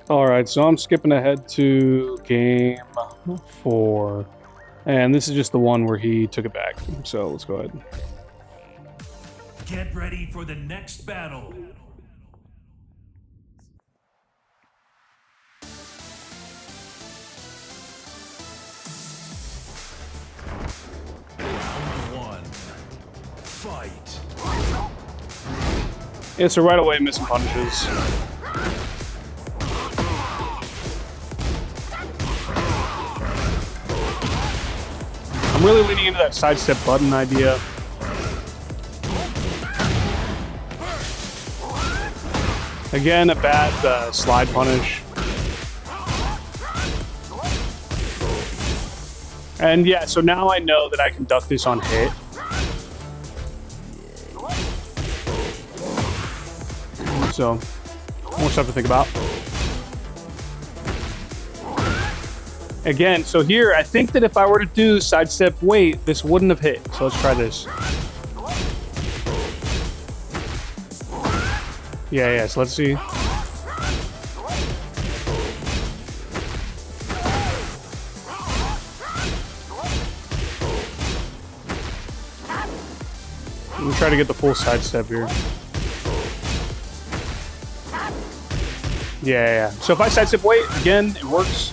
Alright, so I'm skipping ahead to game 4. And this is just the one where he took it back. So let's go ahead. Get ready for the next battle. Round 1. Fight. Yeah, so right away missing punches. I'm really leaning into that sidestep button idea. Again, a bad slide punish. And yeah, so now I know that I can duck this on hit. So, more stuff to think about. Again, so here, I think that if I were to do sidestep weight, this wouldn't have hit. So let's try this. Yeah, so let's see. Let me try to get the full sidestep here. Yeah. So if I sidestep weight, again, it works.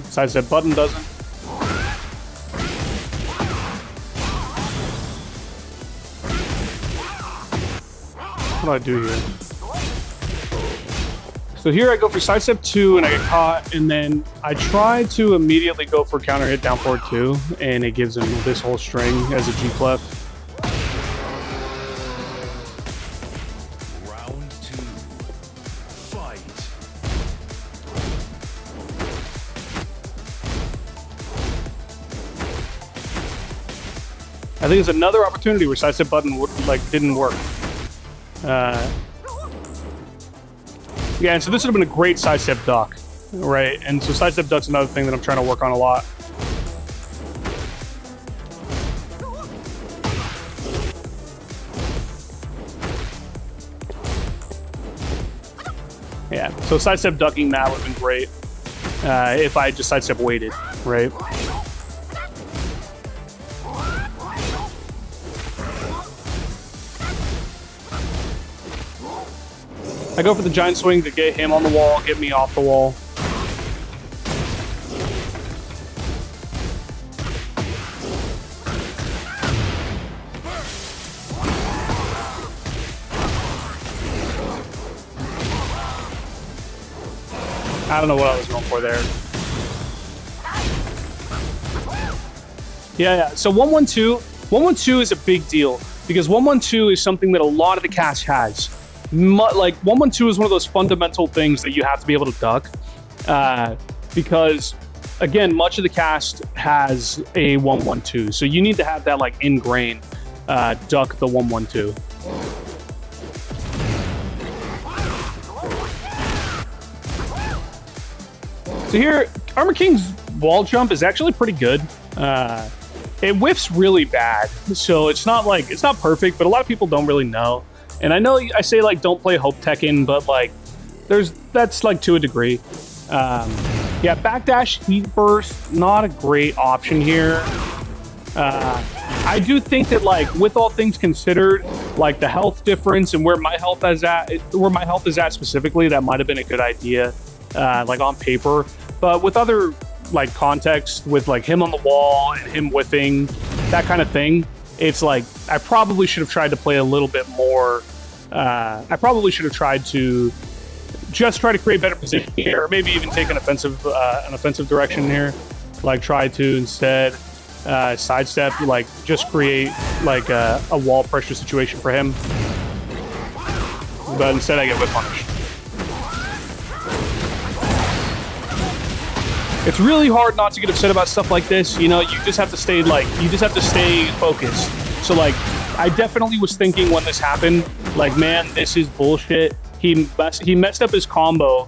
Sidestep button doesn't. What do I do here? So here I go for sidestep 2 and I get caught, and then I try to immediately go for counter hit down forward 2, and it gives him this whole string as a G clef. Round 2. Fight. I think it's another opportunity where sidestep button didn't work. Yeah, and so this would have been a great sidestep duck, right? And so sidestep duck's another thing that I'm trying to work on a lot. Yeah, so sidestep ducking that would have been great if I just sidestep weighted, right? I go for the giant swing to get him on the wall, get me off the wall. I don't know what I was going for there. Yeah. So 112 is a big deal because 112 is something that a lot of the cast has. Like 112 is one of those fundamental things that you have to be able to duck, because again, much of the cast has a 112, so you need to have that like ingrained duck the 112. So here, Armor King's wall jump is actually pretty good. It whiffs really bad, so it's not perfect, but a lot of people don't really know. And I know I say like don't play Hope Tekken, but like that's like to a degree. Yeah, backdash heat burst, not a great option here. I do think that like with all things considered, like the health difference and where my health is at specifically, that might have been a good idea, like on paper. But with other like context, with like him on the wall and him whiffing, that kind of thing, it's like I probably should have tried to play a little bit more. I probably should have tried to just try to create better position here, or maybe even take an offensive direction here. Like try to instead sidestep, like just create like a wall pressure situation for him. But instead I get whip punished. It's really hard not to get upset about stuff like this. You know, you just have to stay focused. So like, I definitely was thinking when this happened, like, man, this is bullshit. He messed up his combo.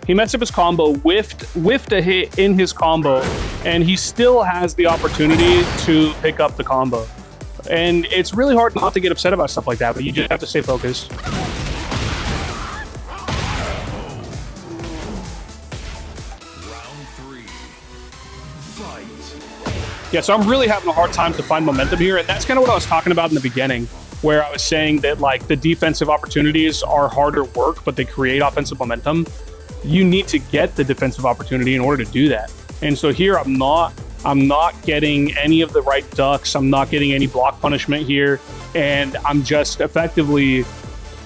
Whiffed a hit in his combo, and he still has the opportunity to pick up the combo. And it's really hard not to get upset about stuff like that, but you just have to stay focused. Round 3. Fight. Yeah, so I'm really having a hard time to find momentum here, and that's kind of what I was talking about in the beginning, where I was saying that like the defensive opportunities are harder work, but they create offensive momentum. You need to get the defensive opportunity in order to do that. And so here I'm not getting any of the right ducks. I'm not getting any block punishment here, and I'm just effectively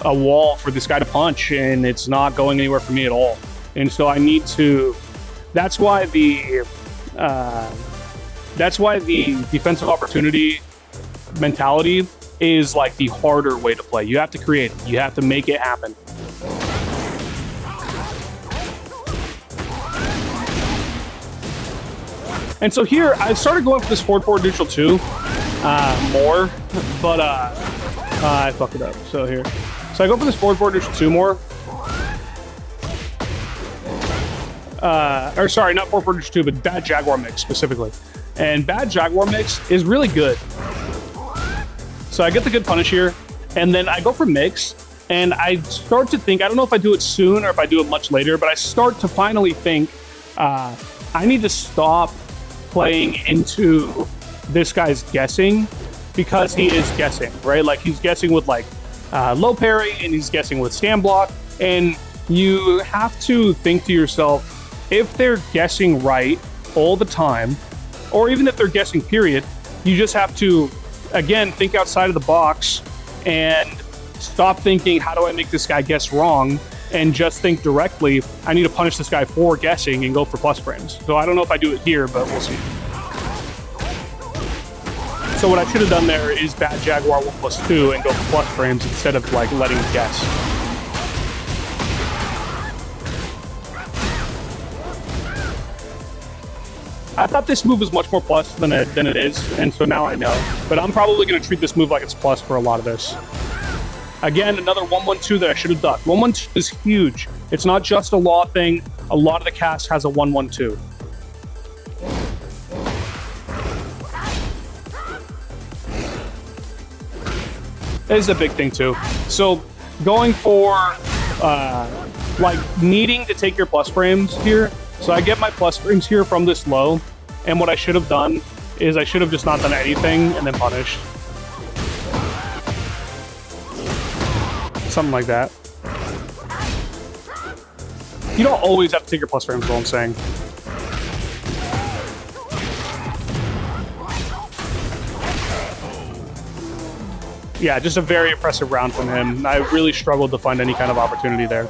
a wall for this guy to punch, and it's not going anywhere for me at all. And so I need to. That's why the defensive opportunity mentality is like the harder way to play. You have to create it. You have to make it happen. And so here, I started going for this forward neutral too, more, but I fucked it up. So here, so I go for this forward neutral 2 more. Or sorry, not forward neutral 2, but bad Jaguar mix specifically. And bad Jaguar mix is really good. So I get the good punish here, and then I go for mix, and I start to think, I don't know if I do it soon or if I do it much later, but I start to finally think, I need to stop playing into this guy's guessing, because he is guessing, right? Like he's guessing with like low parry, and he's guessing with stand block, and you have to think to yourself, if they're guessing right all the time, or even if they're guessing period, you just have to, again, think outside of the box and stop thinking, how do I make this guy guess wrong? And just think directly, I need to punish this guy for guessing and go for plus frames. So I don't know if I do it here, but we'll see. So what I should have done there is bad Jaguar 1+2 and go for plus frames instead of like letting him guess. I thought this move was much more plus than it is, and so now I know. But I'm probably going to treat this move like it's plus for a lot of this. Again, another 1-1-2 that I should have ducked. 1-1-2 is huge. It's not just a law thing. A lot of the cast has a 1-1-2. This is a big thing too. So going for like needing to take your plus frames here. So I get my plus frames here from this low, and what I should have done is I should have just not done anything and then punished. Something like that. You don't always have to take your plus frames, is what I'm saying. Yeah, just a very impressive round from him. I really struggled to find any kind of opportunity there.